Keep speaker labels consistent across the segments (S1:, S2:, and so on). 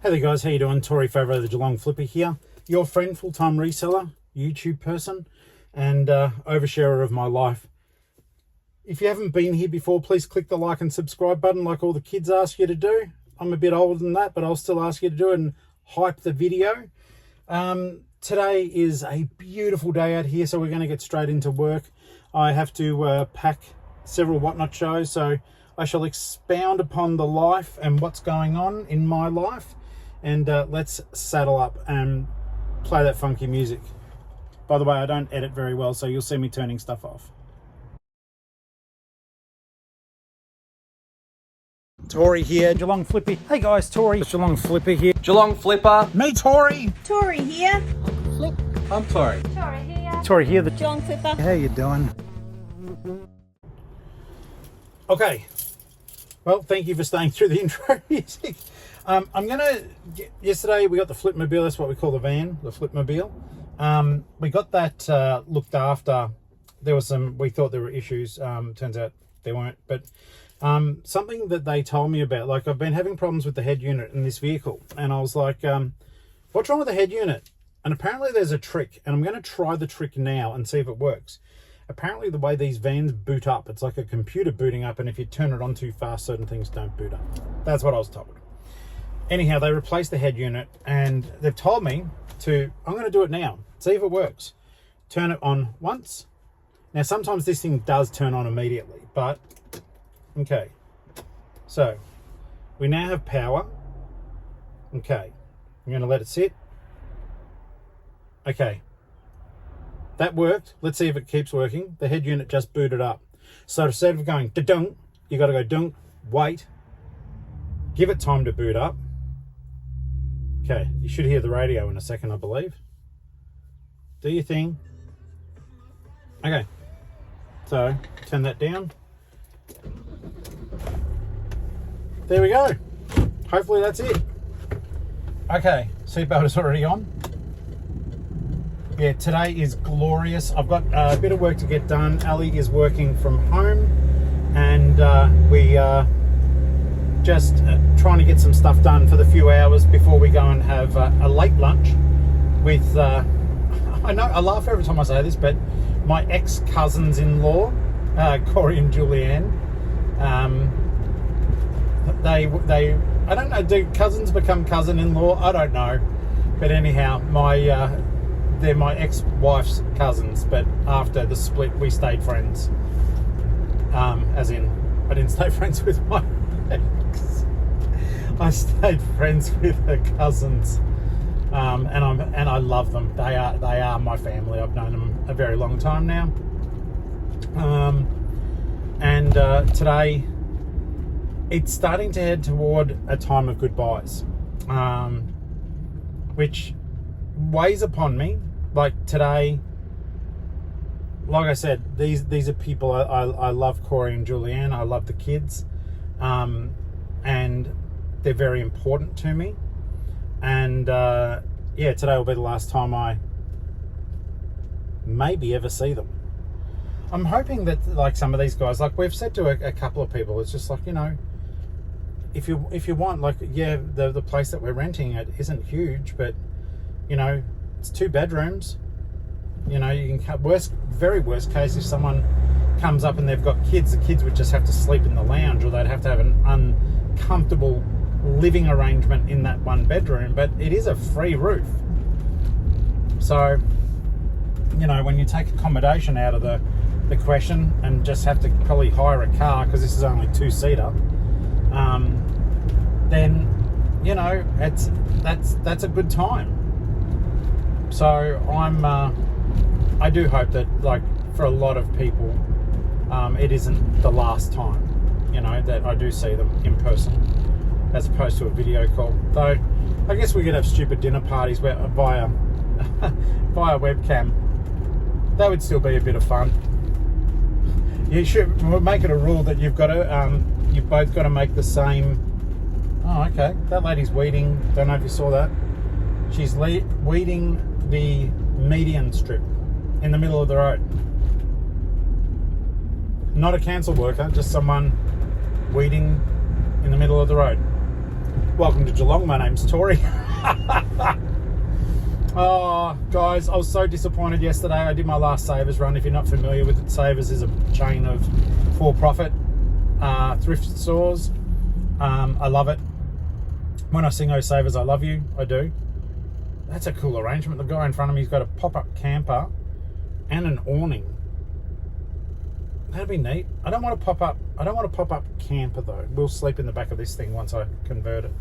S1: Hey there guys, how you doing? Tori Favreau, the Geelong-Flipper here. Your friend, full-time reseller, YouTube person, and oversharer of my life. If you haven't been here before, please click the like and subscribe button like all the kids ask you to do. I'm a bit older than that, but I'll still ask you to do it and hype the video. Today is a beautiful day out here, so we're going to get straight into work. I have to pack several Whatnot shows, so I shall expound upon the life and what's going on in my life. And let's saddle up and play that funky music. By the way, I don't edit very well, so you'll see me turning stuff off. Tori here, Geelong-Flipper. Hey guys, Tori, Geelong-Flipper here.
S2: Geelong-Flipper.
S1: Me, Tori.
S3: Tori here.
S2: I'm Tori.
S3: Tori here.
S1: Tori here, the
S3: Geelong-Flipper.
S1: How you doing? Okay. Well, thank you for staying through the intro music. Yesterday we got the Flipmobile, that's what we call the van, the Flipmobile. We got that looked after. There was we thought there were issues, turns out there weren't. But something that they told me about, like I've been having problems with the head unit in this vehicle. And I was like, what's wrong with the head unit? And apparently there's a trick, and I'm going to try the trick now and see if it works. Apparently the way these vans boot up, it's like a computer booting up, and if you turn it on too fast, certain things don't boot up. That's what I was told. Anyhow, they replaced the head unit, and they've told me I'm going to do it now, see if it works. Turn it on once. Now, sometimes this thing does turn on immediately, but okay. So, we now have power. Okay, I'm going to let it sit. Okay, that worked. Let's see if it keeps working. The head unit just booted up. So instead of going da-dunk, you got to go dunk, wait, give it time to boot up. Okay, you should hear the radio in a second, I believe. Do your thing. Okay, so turn that down. There we go. Hopefully that's it. Okay, seatbelt is already on. Yeah, today is glorious. I've got a bit of work to get done. Ali is working from home, and we just trying to get some stuff done for the few hours before we go and have a late lunch with, I know I laugh every time I say this, but my ex-cousins-in-law, Corey and Julianne. They I don't know, do cousins become cousin-in-law? I don't know. But anyhow, they're my ex-wife's cousins, but after the split, we stayed friends. As in, I didn't stay friends with my ex. I stayed friends with her cousins, and I love them. They are my family. I've known them a very long time now. Today, it's starting to head toward a time of goodbyes, which weighs upon me. Like today, like I said, these are people I love. Corey and Julianne, I love the kids, and they're very important to me. And yeah, today will be the last time I maybe ever see them. I'm hoping that, like, some of these guys, like we've said to a couple of people, it's just like, you know, if you want, like, yeah, the place that we're renting it isn't huge, but you know, it's 2 bedrooms. You know, you can very worst case, if someone comes up and they've got kids, the kids would just have to sleep in the lounge, or they'd have to have an uncomfortable living arrangement in that 1 bedroom. But it is a free roof, so you know, when you take accommodation out of the question and just have to probably hire a car, because this is only 2-seater, then you know, that's a good time. So I do hope that, like, for a lot of people, it isn't the last time, you know, that I do see them in person, as opposed to a video call. Though I guess we could have stupid dinner parties via webcam. That would still be a bit of fun. You should make it a rule that you've both got to make the same. Oh, okay. That lady's weeding. Don't know if you saw that. She's weeding the median strip in the middle of the road. Not a council worker, just someone weeding in the middle of the road. Welcome to Geelong. My name's Tori. Oh, guys, I was so disappointed yesterday. I did my last Savers run. If you're not familiar with it, Savers is a chain of for-profit thrift stores. I love it. When I sing "Oh Savers, I Love You," I do. That's a cool arrangement. The guy in front of me's got a pop-up camper and an awning. That'd be neat. I don't want a pop-up camper though. We'll sleep in the back of this thing once I convert it.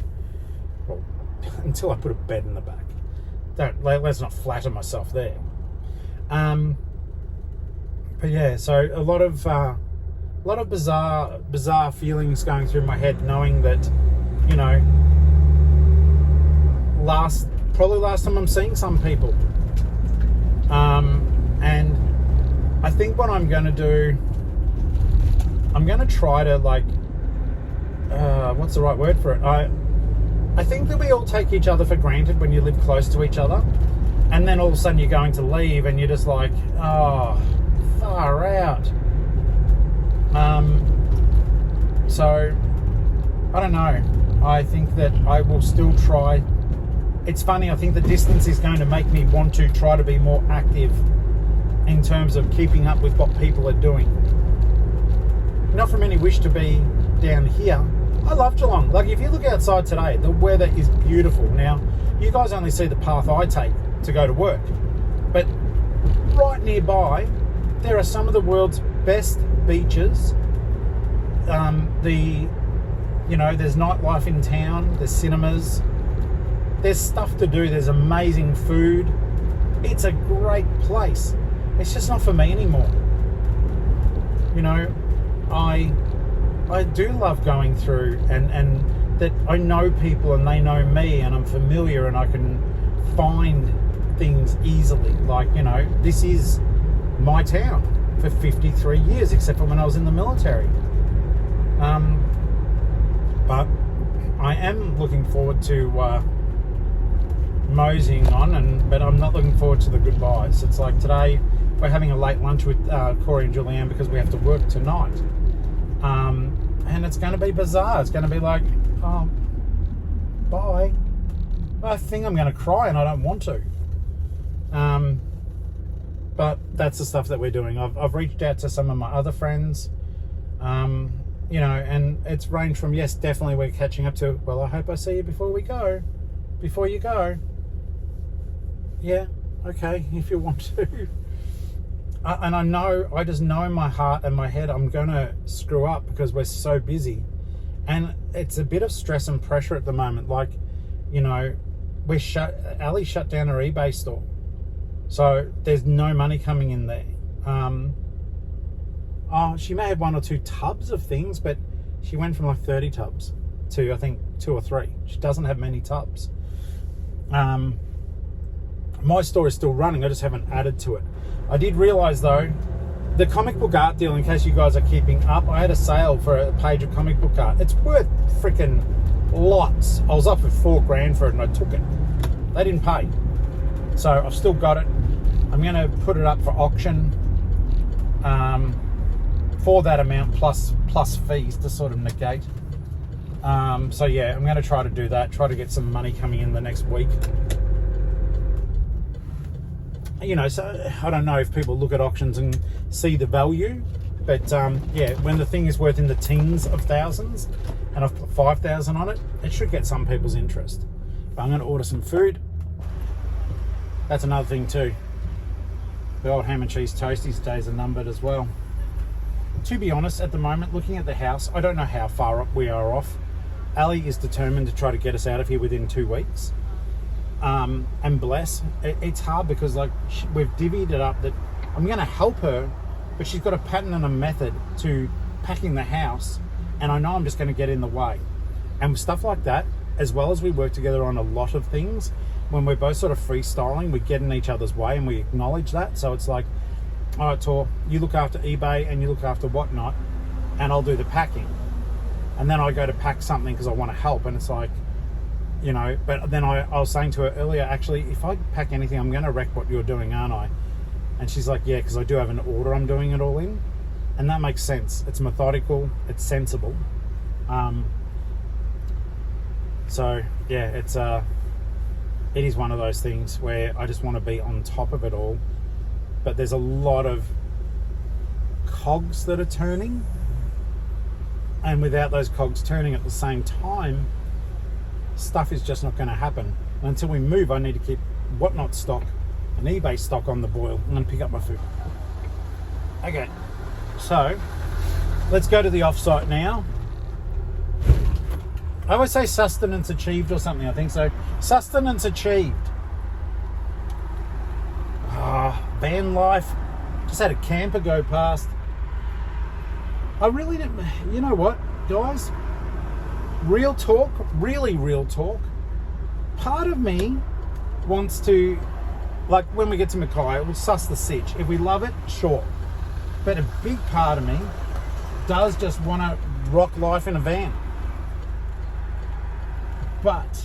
S1: Well, until I put a bed in the back. Let's not flatter myself there. But yeah, so a lot of bizarre feelings going through my head, knowing that, you know, probably last time I'm seeing some people. And I think what I'm going to do, I'm going to try to what's the right word for it? I think that we all take each other for granted when you live close to each other, and then all of a sudden you're going to leave and you're just like, oh, far out. So I don't know. I think that I will still try. It's funny, I think the distance is going to make me want to try to be more active in terms of keeping up with what people are doing. Not from any wish to be down here. I love Geelong. Like, if you look outside today, the weather is beautiful. Now, you guys only see the path I take to go to work, but right nearby, there are some of the world's best beaches. There's nightlife in town, there's cinemas, there's stuff to do, there's amazing food. It's a great place. It's just not for me anymore. You know, I do love going through and that I know people and they know me and I'm familiar and I can find things easily. Like, you know, this is my town for 53 years, except for when I was in the military. But I am looking forward to moseying on, but I'm not looking forward to the goodbyes. It's like today we're having a late lunch with Corey and Julianne because we have to work tonight. And it's going to be bizarre. It's going to be like, oh, bye. I think I'm going to cry and I don't want to. But that's the stuff that we're doing. I've reached out to some of my other friends, you know, and it's ranged from, yes, definitely we're catching up to, well, I hope I see you before you go. Yeah, okay, if you want to. And I just know in my heart and my head I'm going to screw up because we're so busy. And it's a bit of stress and pressure at the moment. Like, you know, Ali shut down her eBay store. So there's no money coming in there. She may have 1 or 2 tubs of things, but she went from like 30 tubs to, I think, 2 or 3. She doesn't have many tubs. My store is still running. I just haven't added to it. I did realise though, the comic book art deal, in case you guys are keeping up, I had a sale for a page of comic book art. It's worth freaking lots. I was offered $4,000 for it and I took it. They didn't pay. So I've still got it. I'm going to put it up for auction for that amount plus fees to sort of negate. So yeah, I'm going to try to do that, try to get some money coming in the next week. You know, so I don't know if people look at auctions and see the value, but yeah, when the thing is worth in the tens of thousands and I've put 5,000 on it, it should get some people's interest. But I'm going to order some food. That's another thing too. The old ham and cheese toasties days are numbered as well. To be honest, at the moment, looking at the house, I don't know how far up we are off. Ali is determined to try to get us out of here within 2 weeks. And bless, it's hard because like we've divvied it up that I'm going to help her, but she's got a pattern and a method to packing the house, and I know I'm just going to get in the way. And stuff like that, as well as we work together on a lot of things, when we're both sort of freestyling, we get in each other's way and we acknowledge that. So it's like, all right, Tor, you look after eBay and you look after whatnot, and I'll do the packing. And then I go to pack something because I want to help, and it's like, you know, but then I was saying to her earlier, actually, if I pack anything, I'm going to wreck what you're doing, aren't I? And she's like, yeah, because I do have an order I'm doing it all in. And that makes sense. It's methodical, it's sensible. So yeah, it is one of those things where I just want to be on top of it all, but there's a lot of cogs that are turning, and without those cogs turning at the same time, stuff is just not going to happen. And until we move, I need to keep Whatnot stock and eBay stock on the boil. I'm going to pick up my food. Okay, so let's go to the offsite now. I always say sustenance achieved or something, I think so. Sustenance achieved. Van life. Just had a camper go past. I really didn't, you know what, guys? Real talk, really real talk. Part of me wants to, like when we get to Mackay, we'll suss the sitch. If we love it, sure. But a big part of me does just want to rock life in a van. But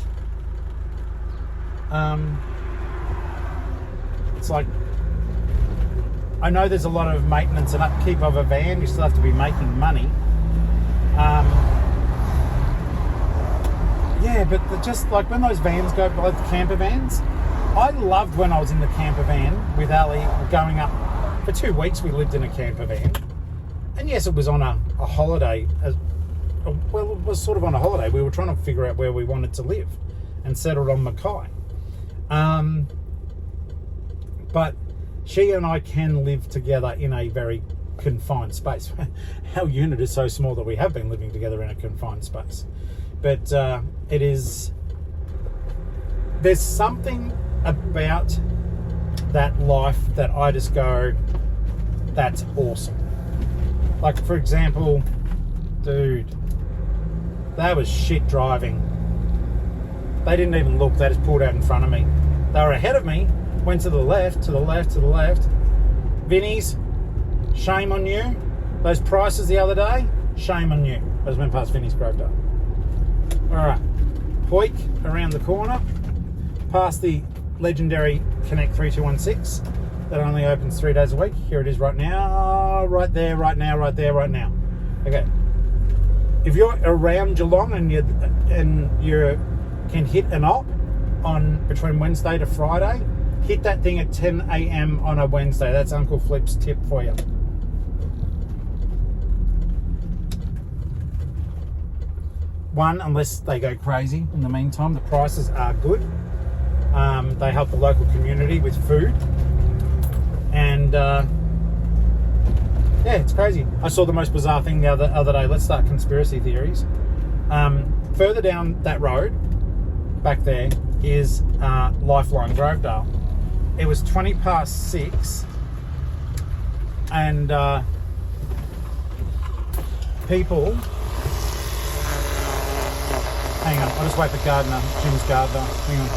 S1: it's like, I know there's a lot of maintenance and upkeep of a van. You still have to be making money. Yeah, but just like when those vans go by, the camper vans, I loved when I was in the camper van with Ali going up. For 2 weeks we lived in a camper van. And yes, it was on a holiday. Well, it was sort of on a holiday. We were trying to figure out where we wanted to live and settled on Mackay. But she and I can live together in a very confined space. Our unit is so small that we have been living together in a confined space. But there's something about that life that I just go, that's awesome. Like, for example, dude, that was shit driving. They didn't even look, they just pulled out in front of me. They were ahead of me, went to the left, to the left, to the left. Vinny's, shame on you. Those prices the other day, shame on you. I just went past Vinny's Grovedale. Alright, Hoik around the corner, past the legendary Connect 3216 that only opens 3 days a week. Here it is right now, right there, right now, right there, right now. Okay. If you're around Geelong and you can hit an op on between Wednesday to Friday, hit that thing at 10 a.m. on a Wednesday. That's Uncle Flip's tip for you. One, unless they go crazy. In the meantime, the prices are good. They help the local community with food. And yeah, it's crazy. I saw the most bizarre thing the other day. Let's start conspiracy theories. Further down that road, back there, is Lifeline Grovedale. It was 6:20, and people... Hang on, I'll just wait for gardener, Jim's gardener. Hang on.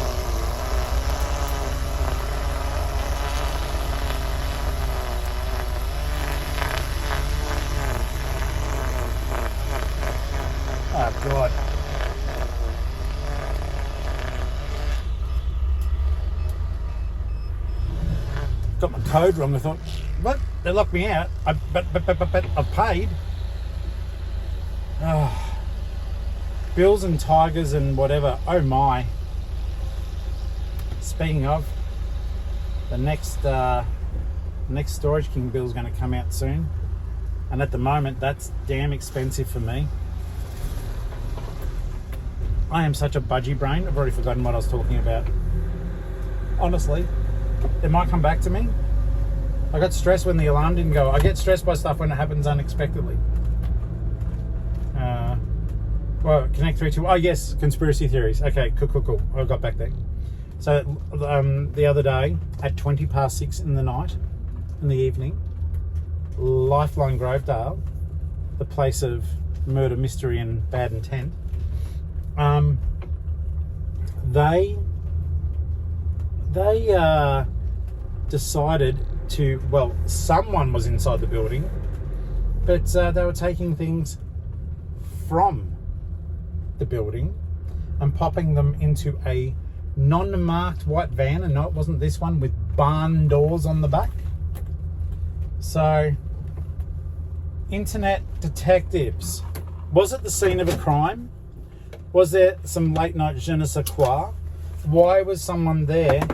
S1: Oh, God. Got my code wrong. I thought, what? They locked me out. But I've paid. Oh. Bills and Tigers and whatever. Oh my. Speaking of, the next Storage King bill is going to come out soon. And at the moment, that's damn expensive for me. I am such a budgie brain. I've already forgotten what I was talking about. Honestly, it might come back to me. I got stressed when the alarm didn't go. I get stressed by stuff when it happens unexpectedly. Well, Connect 32. Oh yes, conspiracy theories. Okay, cool. I got back there. So the other day at 6:20 in the night, in the evening, Lifeline Grovedale, the place of murder, mystery, and bad intent. They decided to, well, someone was inside the building, but they were taking things from the building and popping them into a non-marked white van. And no, it wasn't this one, with barn doors on the back. So, internet detectives, was it the scene of a crime? Was there some late night je ne sais quoi? Why was someone there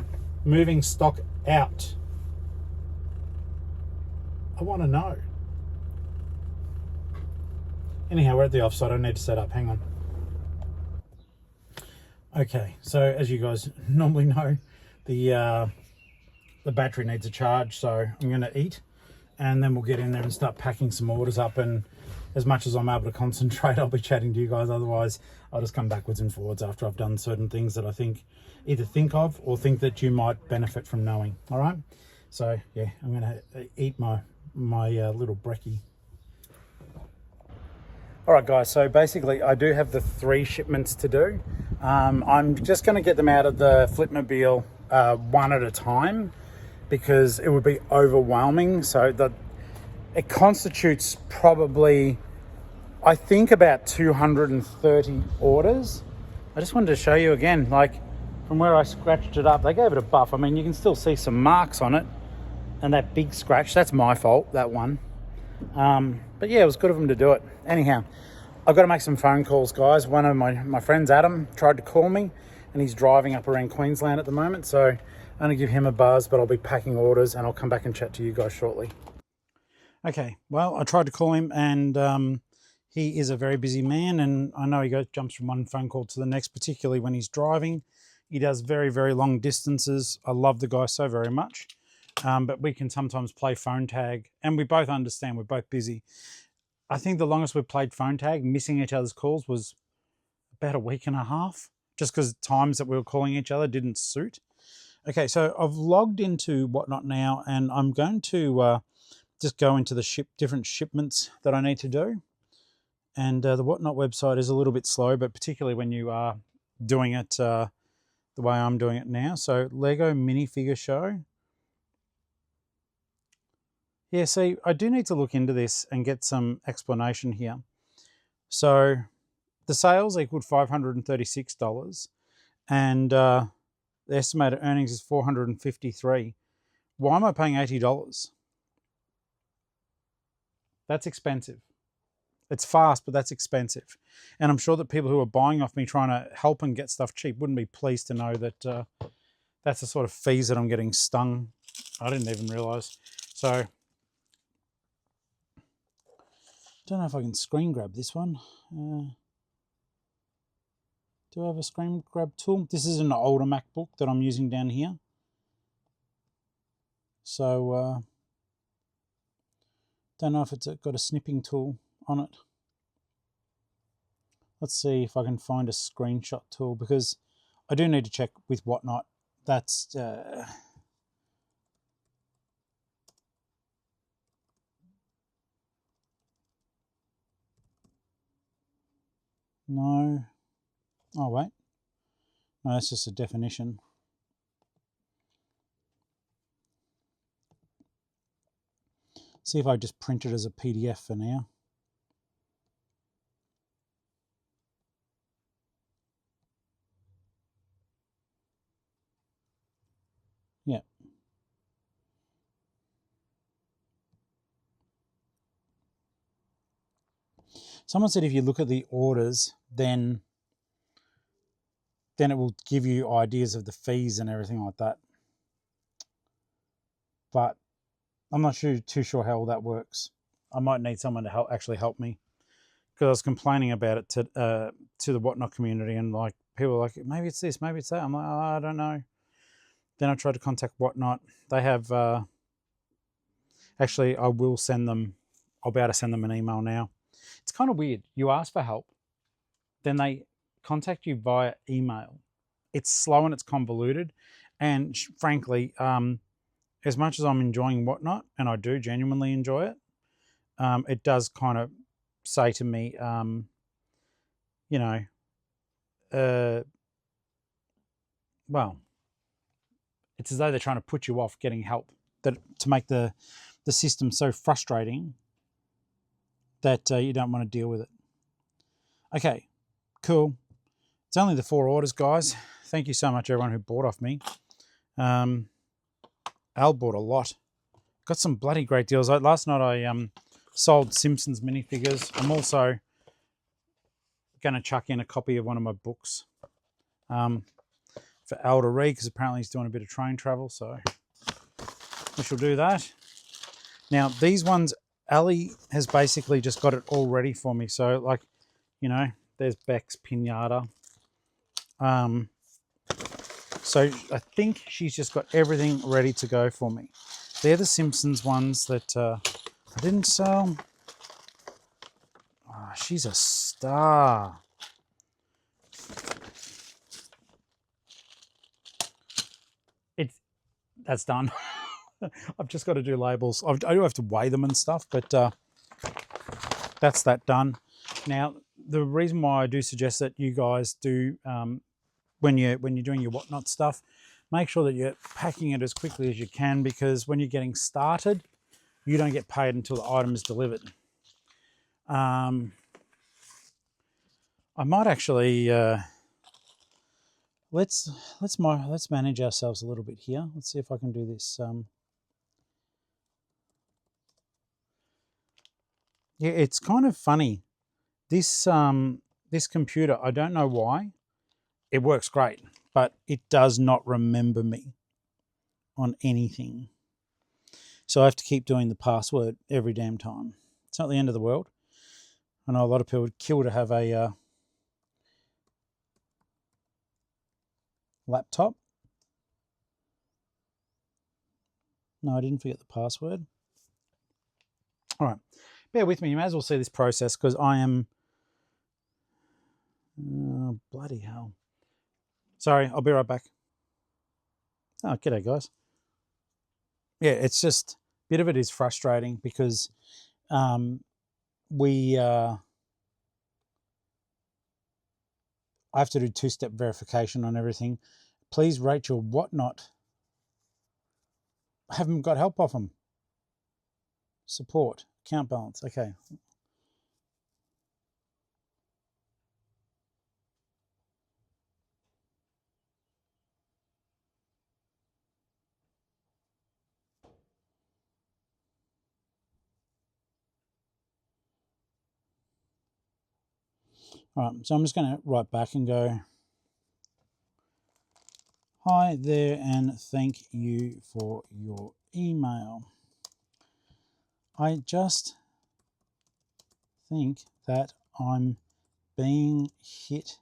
S1: moving stock out? I want to know. Anyhow, we're at the offside. I need to set up. Hang on. Okay, so as you guys normally know, the battery needs a charge, so I'm going to eat, and then we'll get in there and start packing some orders up. And as much as I'm able to concentrate, I'll be chatting to you guys. Otherwise, I'll just come backwards and forwards after I've done certain things that I either think of or think that you might benefit from knowing. All right. So yeah, I'm going to eat my little brekkie. All right, guys. So basically, I do have the 3 shipments to do. I'm just going to get them out of the Flipmobile one at a time, because it would be overwhelming. So it constitutes probably, I think, about 230 orders. I just wanted to show you again, like from where I scratched it up, they gave it a buff. I mean, you can still see some marks on it, and that big scratch, that's my fault, that one. But yeah, it was good of them to do it. Anyhow, I've got to make some phone calls, guys. One of my friends, Adam, tried to call me, and he's driving up around Queensland at the moment. So I'm going to give him a buzz, but I'll be packing orders, and I'll come back and chat to you guys shortly. Okay, well, I tried to call him, and he is a very busy man, and I know he jumps from one phone call to the next, particularly when he's driving. He does very, very long distances. I love the guy so very much. But we can sometimes play phone tag, and we both understand we're both busy. I think the longest we played phone tag, missing each other's calls, was about a week and a half, just because times that we were calling each other didn't suit. Okay, so I've logged into Whatnot now, and I'm going to just go into the different shipments that I need to do. And the Whatnot website is a little bit slow, but particularly when you are doing it the way I'm doing it now. So Lego minifigure show. Yeah, see, I do need to look into this and get some explanation here. So the sales equaled $536, and the estimated earnings is $453. Why am I paying $80? That's expensive. It's fast, but that's expensive. And I'm sure that people who are buying off me trying to help and get stuff cheap wouldn't be pleased to know that that's the sort of fees that I'm getting stung. I didn't even realise. So don't know if I can screen grab this one. Do I have a screen grab tool? This is an older MacBook that I'm using down here. So don't know if it's got a snipping tool on it. Let's see if I can find a screenshot tool, because I do need to check with Whatnot. That's no. Oh, wait. No, that's just a definition. See if I just print it as a PDF for now. Yeah. Someone said if you look at the orders, then it will give you ideas of the fees and everything like that. But I'm not too sure how all that works. I might need someone to actually help me, because I was complaining about it to the Whatnot community, and like people were like, maybe it's this, maybe it's that. I'm like, oh, I don't know. Then I tried to contact Whatnot. They have actually, I will send them. I'll be able to send them an email now. It's kind of weird. You ask for help, then they contact you via email. It's slow and it's convoluted, and frankly, as much as I'm enjoying Whatnot, and I do genuinely enjoy it, it does kind of say to me, you know, well, it's as though they're trying to put you off getting help, that to make the system so frustrating that you don't want to deal with it. Okay, cool. It's only the 4 orders, guys. Thank you so much, everyone who bought off me. Al bought a lot. Got some bloody great deals. Last night I sold Simpsons minifigures. I'm also going to chuck in a copy of one of my books for Al to read, because apparently he's doing a bit of train travel, so we shall do that. Now, these ones, Ali has basically just got it all ready for me. So, like, you know, there's Beck's pinata. So I think she's just got everything ready to go for me. They're the Simpsons ones that I didn't sell. Oh, she's a star. That's done. I've just got to do labels. I do have to weigh them and stuff, but that's that done. Now, the reason why I do suggest that you guys do, when you're doing your whatnot stuff, make sure that you're packing it as quickly as you can, because when you're getting started, you don't get paid until the item is delivered. I might actually let's manage ourselves a little bit here. Let's see if I can do this. Yeah, it's kind of funny. This this computer, I don't know why, it works great, but it does not remember me on anything. So I have to keep doing the password every damn time. It's not the end of the world. I know a lot of people would kill to have a laptop. No, I didn't forget the password. All right, bear with me. You may as well see this process, because I am... Oh, bloody hell. Sorry, I'll be right back. Oh, g'day, guys. Yeah, it's just... a bit of it is frustrating, because I have to do two-step verification on everything. Please rate your whatnot. I haven't got help off them. Support. Account balance. Okay. All right, so I'm just going to write back and go, hi there, and thank you for your email. I just think that I'm being hit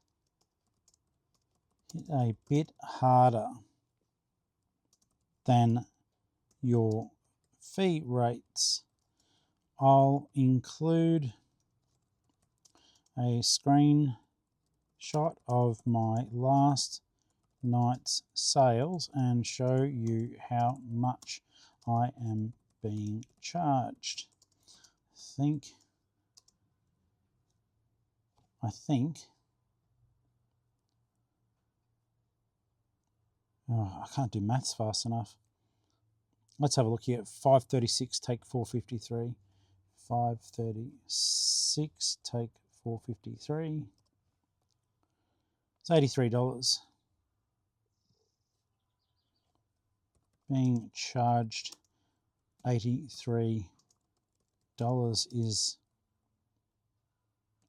S1: a bit harder than your fee rates. I'll include a screenshot of my last night's sales and show you how much I am being charged. I think oh, I can't do maths fast enough. Let's have a look here. 536 take 453. 536 take 453. It's $83. Being charged $83 is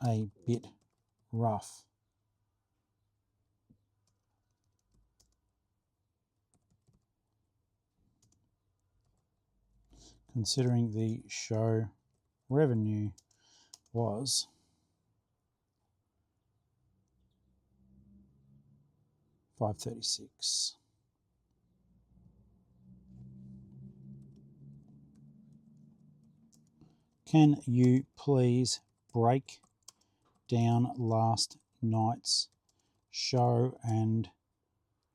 S1: a bit rough. Considering the show revenue was $536. Can you please break down last night's show and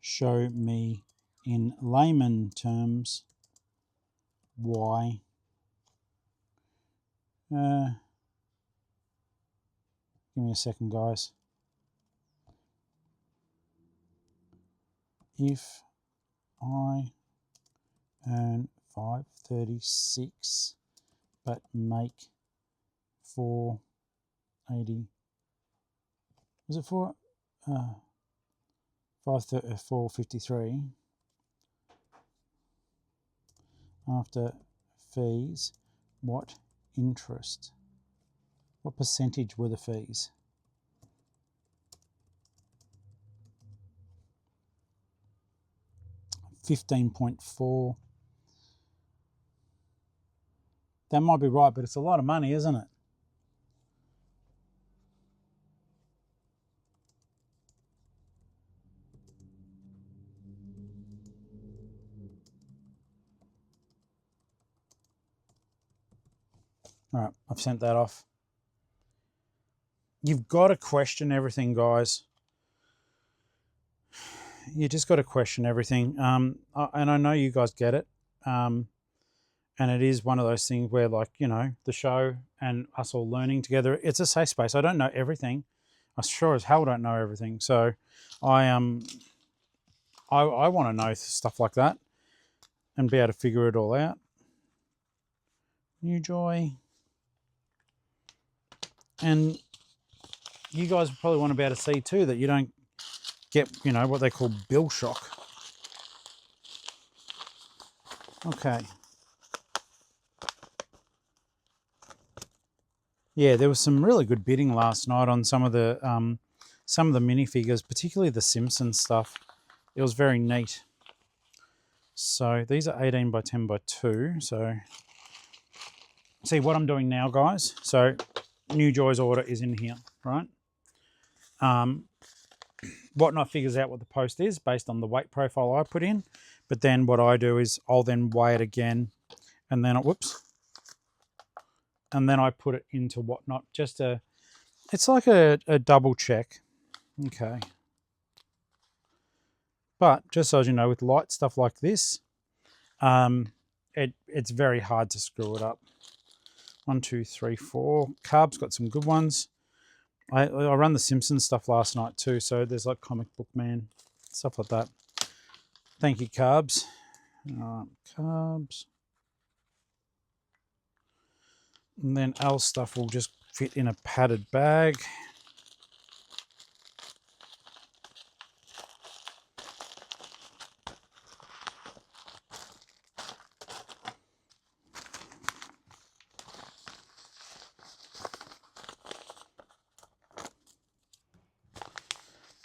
S1: show me in layman terms why give me a second, guys. If I earn 536 but make 480, was it 453 after fees, what percentage were the fees? 15.4. That might be right, but it's a lot of money, isn't it? All right, I've sent that off. You've got to question everything, guys. You just got to question everything. And I know you guys get it. And it is one of those things where, like, you know, the show and us all learning together, it's a safe space. I don't know everything. I sure as hell don't know everything. So I want to know stuff like that and be able to figure it all out. New Joy. And you guys probably want to be able to see too that you don't get, you know, what they call bill shock. Okay. Yeah, there was some really good bidding last night on some of the minifigures, particularly the Simpsons stuff. It was very neat. So these are 18 by 10 by 2. So see what I'm doing now, guys. So New Joy's order is in here, right? Whatnot figures out what the post is based on the weight profile I put in. But then what I do is I'll then weigh it again, and then and then I put it into Whatnot. It's like a double check. Okay. But just so you know, with light stuff like this, it's very hard to screw it up. 1, 2, 3, 4. Carb's got some good ones. I run the Simpsons stuff last night too, so there's like Comic Book Man, stuff like that. Thank you, Carbs. Carbs. And then L stuff will just fit in a padded bag.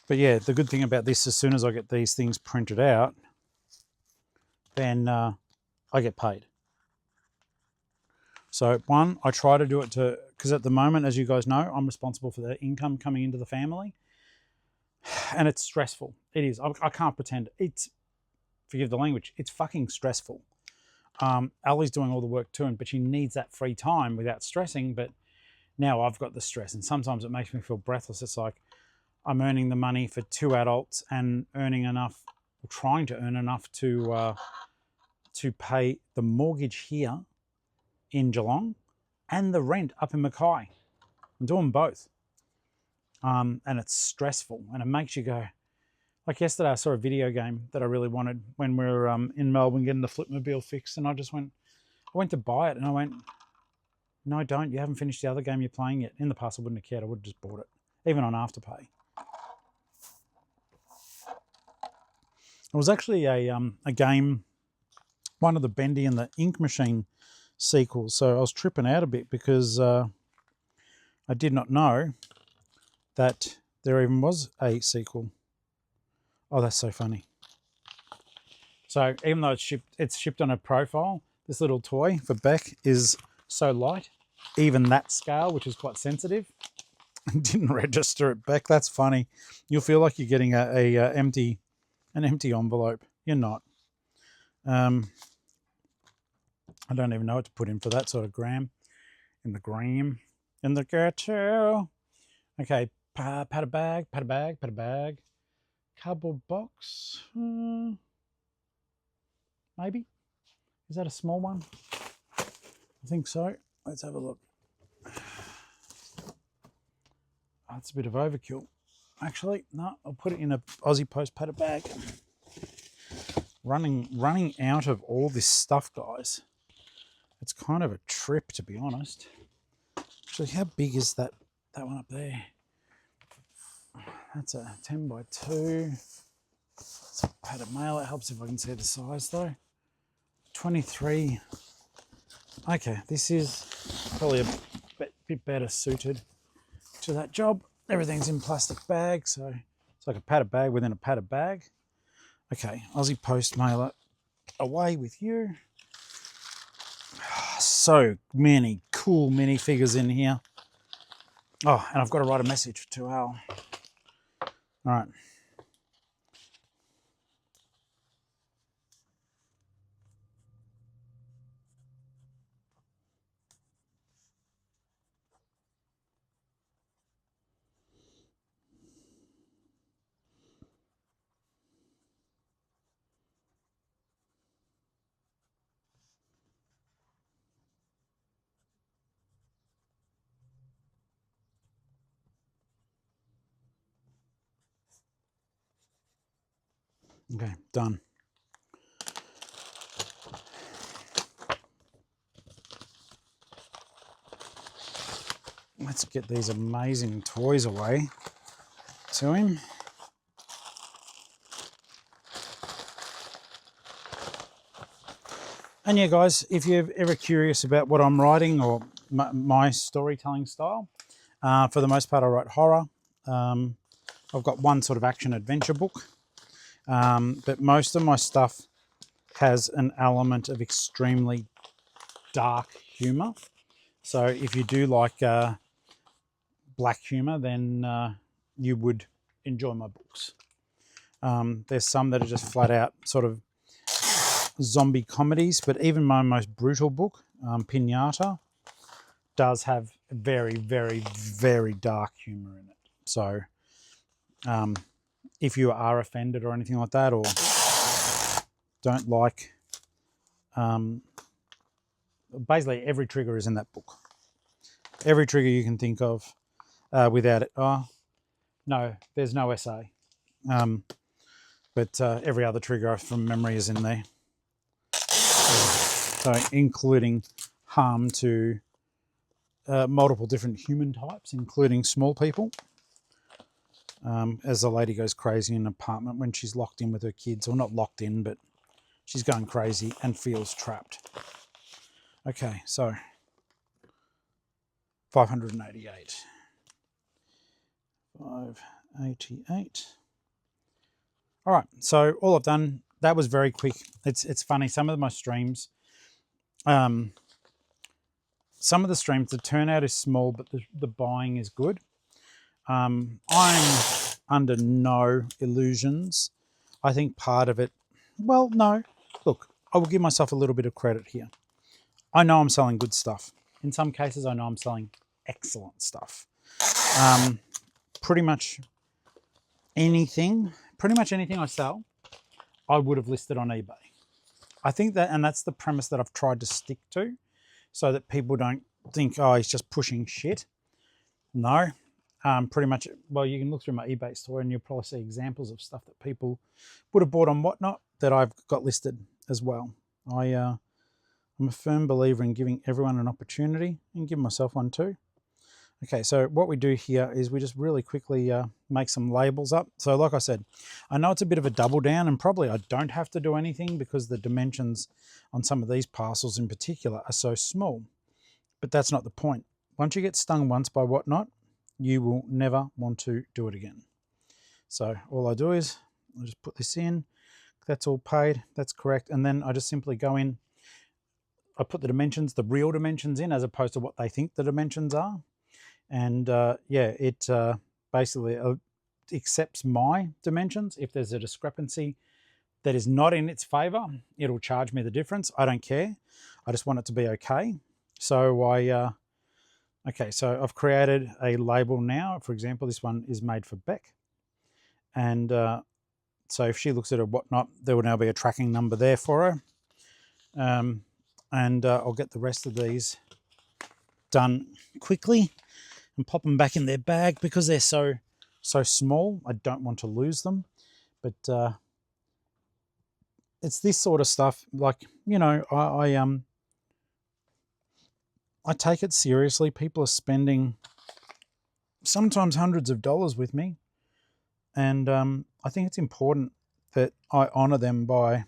S1: But yeah, the good thing about this, as soon as I get these things printed out, then I get paid. So one, I try to do it because at the moment, as you guys know, I'm responsible for the income coming into the family. And it's stressful. It is. I can't pretend. Forgive the language, it's fucking stressful. Ali's doing all the work too, but she needs that free time without stressing. But now I've got the stress, and sometimes it makes me feel breathless. It's like I'm earning the money for 2 adults and earning enough, or trying to earn enough to pay the mortgage here in Geelong and the rent up in Mackay. I'm doing both. And it's stressful, and it makes you go, like yesterday I saw a video game that I really wanted when we were in Melbourne getting the Flipmobile fixed, and I went to buy it, and I went, no, don't. You haven't finished the other game you're playing yet. In the past, I wouldn't have cared. I would have just bought it, even on Afterpay. It was actually a game, one of the Bendy and the Ink Machine sequels. So I was tripping out a bit because I did not know that there even was a sequel. Oh, that's so funny. So even though it's shipped on a profile, this little toy for Beck is so light, even that scale, which is quite sensitive, didn't register it back. That's funny. You'll feel like you're getting an empty envelope. You're not. I don't even know what to put in for that sort of gram. In the ghetto. Okay, padded bag. Cardboard box. Maybe. Is that a small one? I think so. Let's have a look. That's a bit of overkill. Actually, no, I'll put it in a Aussie Post padded bag. Running out of all this stuff, guys. It's kind of a trip, to be honest. Actually, how big is that one up there? That's a 10 by 2. It's a padded mail. It helps if I can see the size though. 23. Okay, this is probably a bit better suited to that job. Everything's in plastic bags, so it's like a padded bag within a padded bag.
S3: Okay, Aussie Post Mailer, away with you. So many cool minifigures in here. Oh, and I've got to write a message to Al. All right. Okay, done. Let's get these amazing toys away to him. And yeah, guys, if you're ever curious about what I'm writing or my storytelling style, for the most part, I write horror. I've got one sort of action adventure book, but most of my stuff has an element of extremely dark humour. So if you do like black humour, then you would enjoy my books. There's some that are just flat out sort of zombie comedies, but even my most brutal book, Pinata, does have very, very, very dark humour in it. So if you are offended or anything like that, or don't like, basically every trigger is in that book. Every trigger you can think of without it. Oh, no, there's no SA. But every other trigger from memory is in there. So including harm to multiple different human types, including small people. As the lady goes crazy in an apartment when she's locked in with her kids, or not locked in, but she's going crazy and feels trapped. Okay, so 588. 588. All right, so all I've done, that was very quick. It's funny, some of my streams, some of the streams, the turnout is small, but the buying is good. I'm under no illusions. I think part of it, well, no. Look, I will give myself a little bit of credit here. I know I'm selling good stuff. In some cases, I know I'm selling excellent stuff. Pretty much anything I sell, I would have listed on eBay. I think that, and that's the premise that I've tried to stick to, so that people don't think, oh, he's just pushing shit. No, pretty much, well, you can look through my eBay store and you'll probably see examples of stuff that people would have bought on Whatnot that I've got listed as well. I'm a firm believer in giving everyone an opportunity and giving myself one too. Okay, so what we do here is we just really quickly make some labels up. So like I said, I know it's a bit of a double down, and probably I don't have to do anything because the dimensions on some of these parcels in particular are so small. But that's not the point. Once you get stung once by Whatnot, you will never want to do it again. So all I do is I just put this in. That's all paid. That's correct. And then I just simply go in. I put the dimensions, the real dimensions in, as opposed to what they think the dimensions are. And yeah, it basically accepts my dimensions. If there's a discrepancy that is not in its favor, it'll charge me the difference. I don't care. I just want it to be okay. So okay, so I've created a label now. For example, this one is made for Beck. And so if she looks at a Whatnot, there will now be a tracking number there for her. And I'll get the rest of these done quickly and pop them back in their bag because they're so small. I don't want to lose them. But it's this sort of stuff, like, you know, I take it seriously. People are spending sometimes hundreds of dollars with me. And I think it's important that I honour them by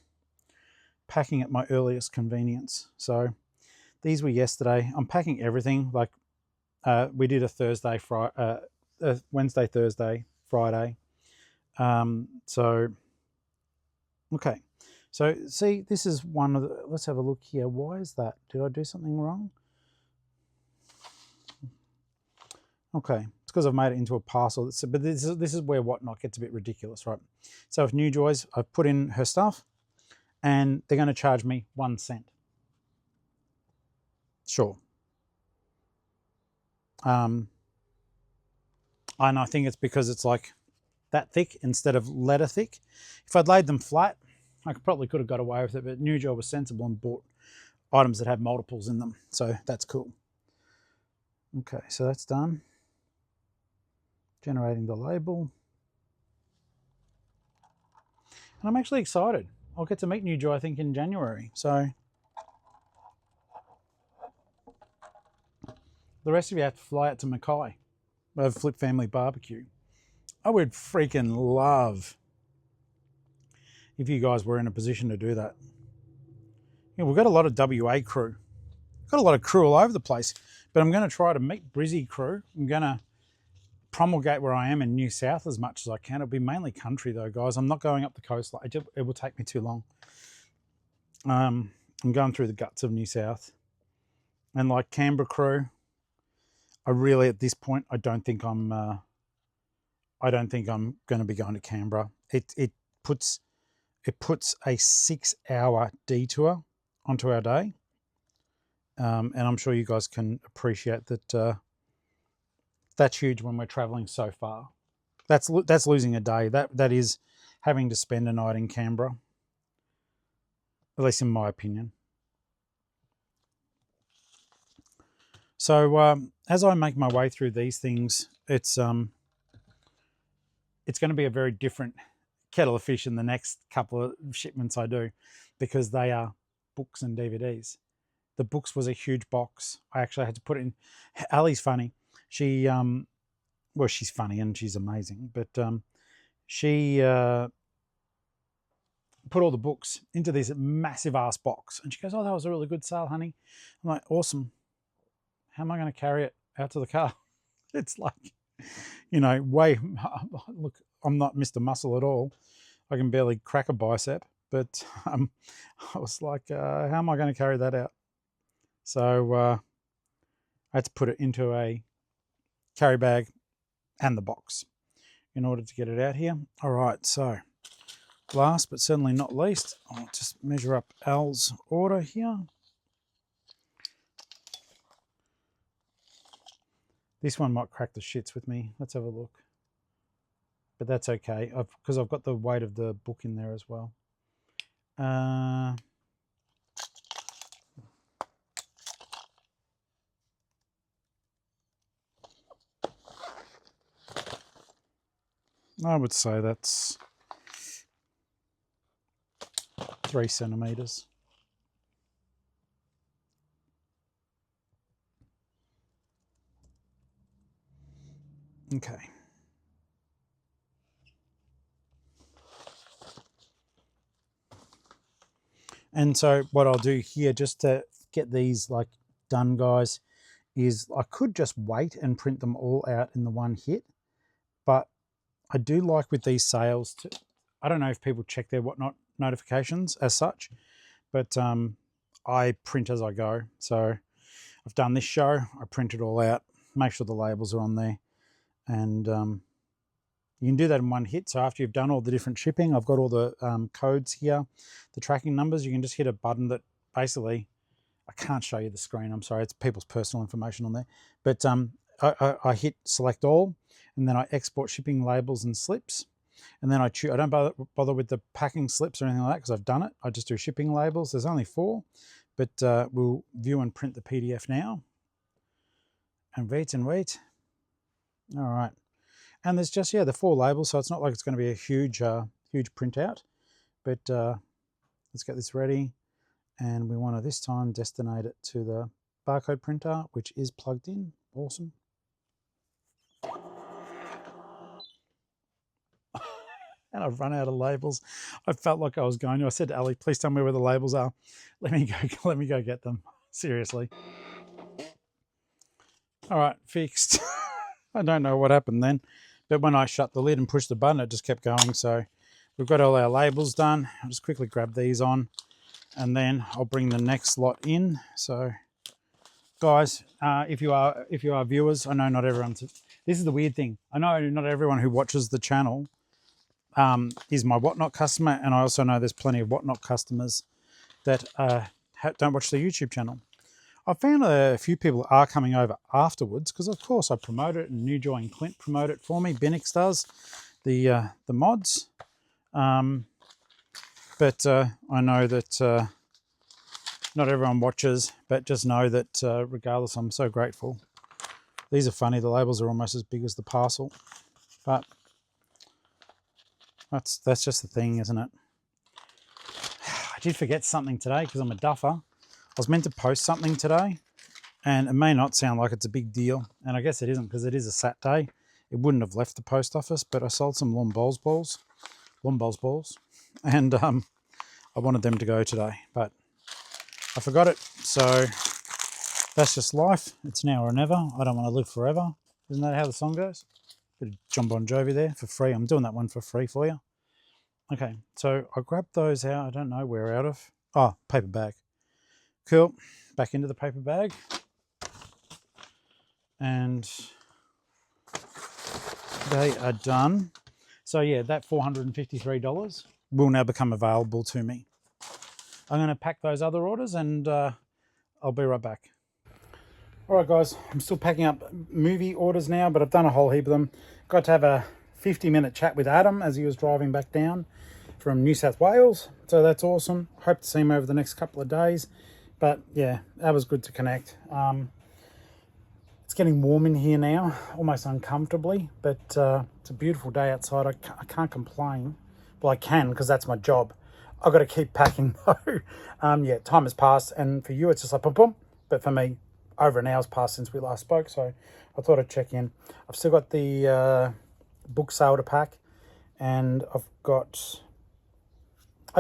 S3: packing at my earliest convenience. So these were yesterday. I'm packing everything. Like we did a Wednesday, Thursday, Friday. So Okay, so see, this is one of the, let's have a look here. Why is that? Did I do something wrong? Okay, it's because I've made it into a parcel. But this is where Whatnot gets a bit ridiculous, right? So if New Joys, I've put in her stuff and they're going to charge me 1 cent. Sure. And I think it's because it's like that thick instead of letter thick. If I'd laid them flat, I probably could have got away with it, but New Joy was sensible and bought items that have multiples in them. So that's cool. Okay, so that's done. Generating the label. And I'm actually excited. I'll get to meet New Joy, I think, in January. So the rest of you have to fly out to Mackay. We have Flip Family Barbecue. I would freaking love if you guys were in a position to do that. You know, we've got a lot of WA crew. We've got a lot of crew all over the place, but I'm going to try to meet Brizzy crew. I'm going to promulgate where I am in New South as much as I can. It'll be mainly country though, guys. I'm not going up the coast. It will take me too long. I'm going through the guts of New South. And like Canberra crew, I really, at this point, I don't think I'm going to be going to Canberra. It puts a 6-hour detour onto our day, and I'm sure you guys can appreciate that. That's huge when we're traveling so far. That's losing a day. That is having to spend a night in Canberra, at least in my opinion. So as I make my way through these things, it's going to be a very different kettle of fish in the next couple of shipments I do, because they are books and DVDs. The books was a huge box. I actually had to put it in. Ali's funny. She, well, she's funny and she's amazing, but she put all the books into this massive ass box, and she goes, "Oh, that was a really good sale, honey." I'm like, "Awesome. How am I going to carry it out to the car?" It's like, you know, look, I'm not Mr. Muscle at all. I can barely crack a bicep, but I was like, how am I going to carry that out? So I had to put it into a carry bag and the box in order to get it out here. All right, so last but certainly not least, I'll just measure up Al's order here. This one might crack the shits with me. Let's have a look. But that's okay, because I've got the weight of the book in there as well. I would say that's 3 centimeters. Okay. And so what I'll do here, just to get these like done, guys, is I could just wait and print them all out in the one hit, but I do like with these sales to, I don't know if people check their Whatnot notifications as such, but I print as I go. So I've done this show, I print it all out, make sure the labels are on there, and you can do that in one hit. So after you've done all the different shipping, I've got all the codes here, the tracking numbers. You can just hit a button that basically, I can't show you the screen, I'm sorry, it's people's personal information on there. But I hit select all, and then I export shipping labels and slips. And then I don't bother with the packing slips or anything like that, because I've done it. I just do shipping labels. There's only 4, but we'll view and print the PDF now. And wait and wait. All right. And there's just, yeah, the 4 labels, so it's not like it's going to be a huge printout. But let's get this ready. And we want to this time destinate it to the barcode printer, which is plugged in. Awesome. And I've run out of labels. I felt like I was going to. I said to Ali, please tell me where the labels are. Let me go get them. Seriously. All right, fixed. I don't know what happened then, but when I shut the lid and pushed the button, it just kept going. So we've got all our labels done. I'll just quickly grab these on, and then I'll bring the next lot in. So, guys, if you are viewers, I know not everyone's. This is the weird thing. I know not everyone who watches the channel is my Whatnot customer, and I also know there's plenty of Whatnot customers that don't watch the YouTube channel. I found a few people are coming over afterwards because, of course, I promote it, and New Joy and Clint promote it for me. Binix does the mods, but I know that not everyone watches. But just know that regardless, I'm so grateful. These are funny. The labels are almost as big as the parcel, but that's just the thing, isn't it? I did forget something today because I'm a duffer. I was meant to post something today, and it may not sound like it's a big deal, and I guess it isn't because it is a Sat day. It wouldn't have left the post office, but I sold some Lombols balls, and I wanted them to go today, but I forgot it. So that's just life. It's now or never. I don't want to live forever. Isn't that how the song goes? Bit of John Bon Jovi there for free. I'm doing that one for free for you. Okay, so I grabbed those out. I don't know where out of. Oh, paper bag. Cool. Back into the paper bag. And they are done. So yeah, that $453 will now become available to me. I'm going to pack those other orders, and I'll be right back. All right, guys, I'm still packing up movie orders now, but I've done a whole heap of them. Got to have a 50-minute chat with Adam as he was driving back down from New South Wales. So that's awesome. Hope to see him over the next couple of days. But yeah, that was good to connect. It's getting warm in here now, almost uncomfortably, but it's a beautiful day outside. I can't complain. Well, I can because that's my job. I've got to keep packing though. Yeah, time has passed, and for you it's just like boom, boom. But for me, over an hour's passed since we last spoke, so I thought I'd check in. I've still got the book sale to pack, and I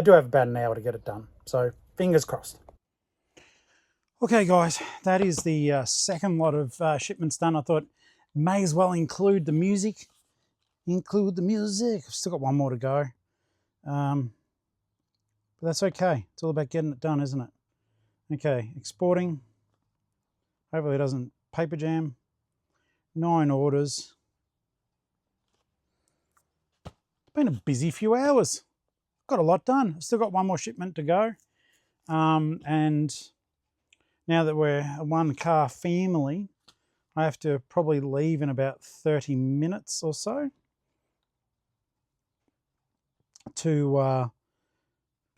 S3: do have about an hour to get it done, so fingers crossed. Okay, guys, that is the second lot of shipments done. I thought may as well include the music. I've still got one more to go. But that's okay. It's all about getting it done, isn't it? Okay, exporting. Hopefully it doesn't paper jam. 9 orders. It's been a busy few hours. Got a lot done. I've still got one more shipment to go. And now that we're a one-car family, I have to probably leave in about 30 minutes or so to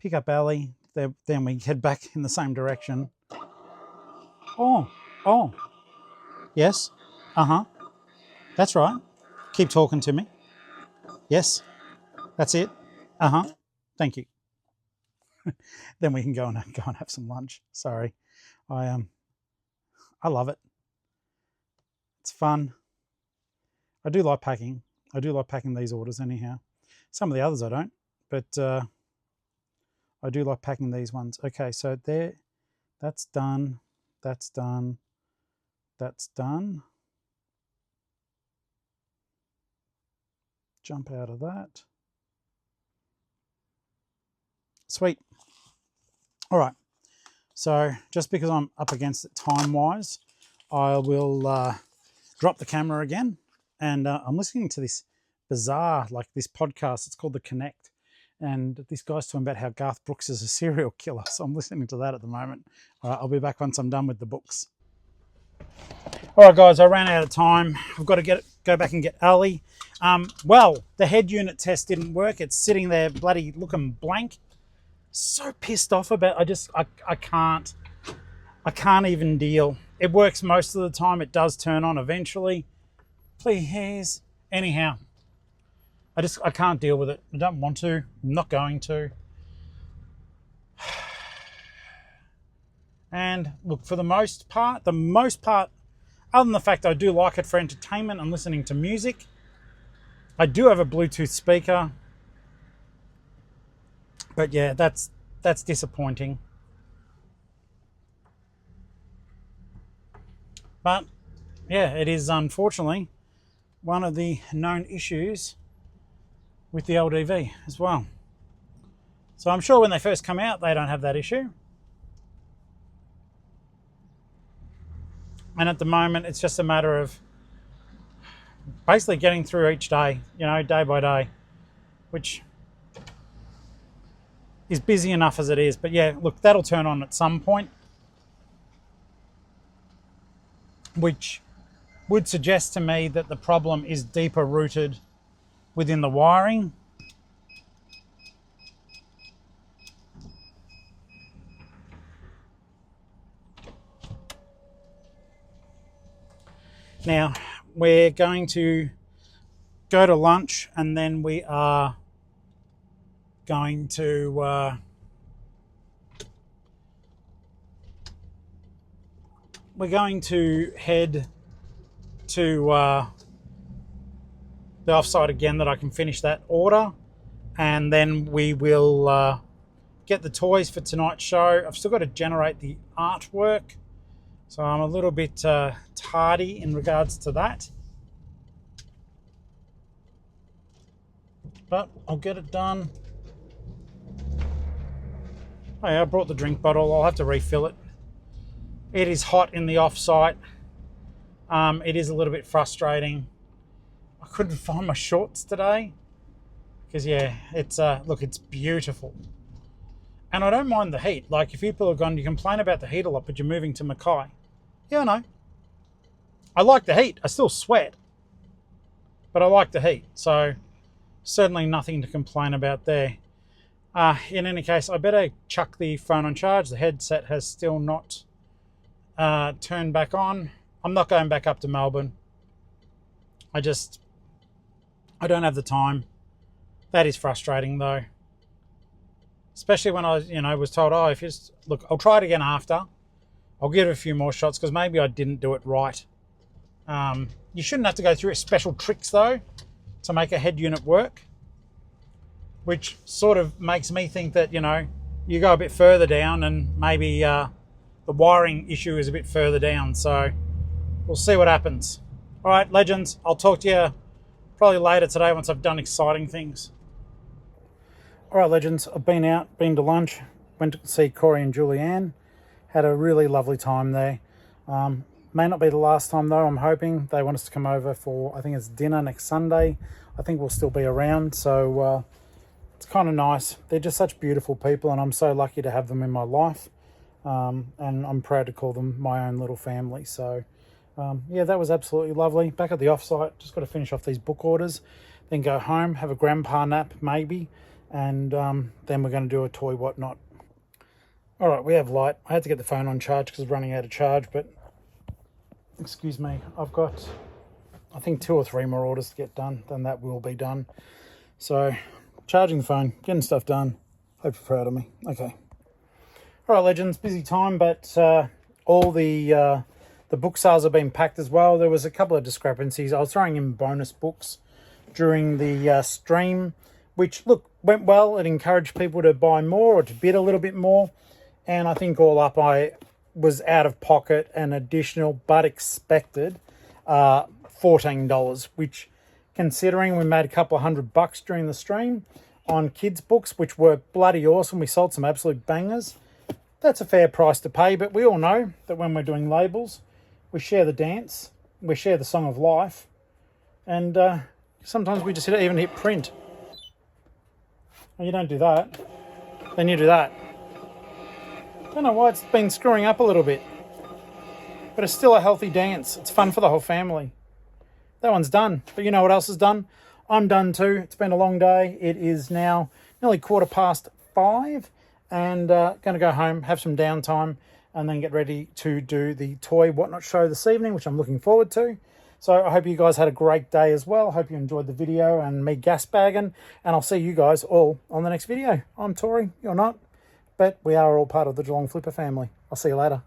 S3: pick up Ali. Then we head back in the same direction. Oh, yes, that's right. Keep talking to me. Yes, that's it. Thank you. Then we can go and have some lunch. Sorry, I love it. It's fun. I do like packing. I do like packing these orders anyhow. Some of the others I don't, but I do like packing these ones. Okay, so there, that's done. That's done. That's done. Jump out of that. Sweet. All right. So just because I'm up against it time-wise, I will drop the camera again. And I'm listening to this bizarre, like this podcast. It's called The Connect. And this guy's talking about how Garth Brooks is a serial killer. So I'm listening to that at the moment. All right, I'll be back once I'm done with the books. All right, guys, I ran out of time. I've got to go back and get Ali. Well, the head unit test didn't work. It's sitting there bloody looking blank. So pissed off about I can't even deal. It works most of the time. It does turn on eventually. Please. Anyhow, I can't deal with it. I don't want to. I'm not going to. And look, for the most part, other than the fact I do like it for entertainment and listening to music, I do have a Bluetooth speaker. But yeah, that's disappointing. But yeah, it is unfortunately one of the known issues with the LDV as well. So I'm sure when they first come out, they don't have that issue. And at the moment, it's just a matter of basically getting through each day, you know, day by day, which is busy enough as it is. But yeah, look, that'll turn on at some point, which would suggest to me that the problem is deeper rooted within the wiring. Now, we're going to go to lunch and then we are going to head to the offsite again, that I can finish that order, and then we will get the toys for tonight's show. I've still got to generate the artwork, so I'm a little bit tardy in regards to that, but I'll get it done. Oh yeah, I brought the drink bottle. I'll have to refill it. It is hot in the offsite. It is a little bit frustrating. I couldn't find my shorts today because yeah, it's look, it's beautiful, and I don't mind the heat. Like, if people have gone, you complain about the heat a lot, but you're moving to Mackay. Yeah, I know. I like the heat. I still sweat, but I like the heat. So certainly nothing to complain about there. In any case, I better chuck the phone on charge. The headset has still not turned back on. I'm not going back up to Melbourne. I don't have the time. That is frustrating though. Especially when I was told, oh, if you just, look, I'll try it again after. I'll give it a few more shots because maybe I didn't do it right. You shouldn't have to go through special tricks though to make a head unit work, which sort of makes me think that, you go a bit further down and maybe the wiring issue is a bit further down. So we'll see what happens. All right, legends, I'll talk to you probably later today once I've done exciting things. All right, legends, I've been to lunch, went to see Corey and Julianne. Had a really lovely time there. May not be the last time though. I'm hoping they want us to come over for, I think it's dinner next Sunday. I think we'll still be around, so it's kind of nice. They're just such beautiful people, and I'm so lucky to have them in my life. And I'm proud to call them my own little family. So yeah, that was absolutely lovely. Back at the offsite, just got to finish off these book orders, then go home, have a grandpa nap maybe, and then we're going to do a toy whatnot. All right, we have light. I had to get the phone on charge because it's running out of charge, but excuse me, I've got, I think 2 or 3 more orders to get done, then that will be done. So charging the phone, getting stuff done. Hope you're proud of me. Okay. All right, legends, busy time, but all the book sales have been packed as well. There was a couple of discrepancies. I was throwing in bonus books during the stream, which, look, went well. It encouraged people to buy more or to bid a little bit more. And I think all up, I was out of pocket an additional but expected $14, which, considering we made a couple of $100 during the stream on kids' books, which were bloody awesome. We sold some absolute bangers. That's a fair price to pay, but we all know that when we're doing labels, we share the dance, we share the song of life, and sometimes we just even hit print. Well, you don't do that, then you do that. Don't know why it's been screwing up a little bit, but it's still a healthy dance. It's fun for the whole family. That one's done, but you know what else is done? I'm done too. It's been a long day. It is now nearly 5:15, and going to go home, have some downtime, and then get ready to do the toy whatnot show this evening, which I'm looking forward to. So I hope you guys had a great day as well. I hope you enjoyed the video and me gas bagging, and I'll see you guys all on the next video. I'm Tori, you're not, but we are all part of the Geelong-Flipper family. I'll see you later.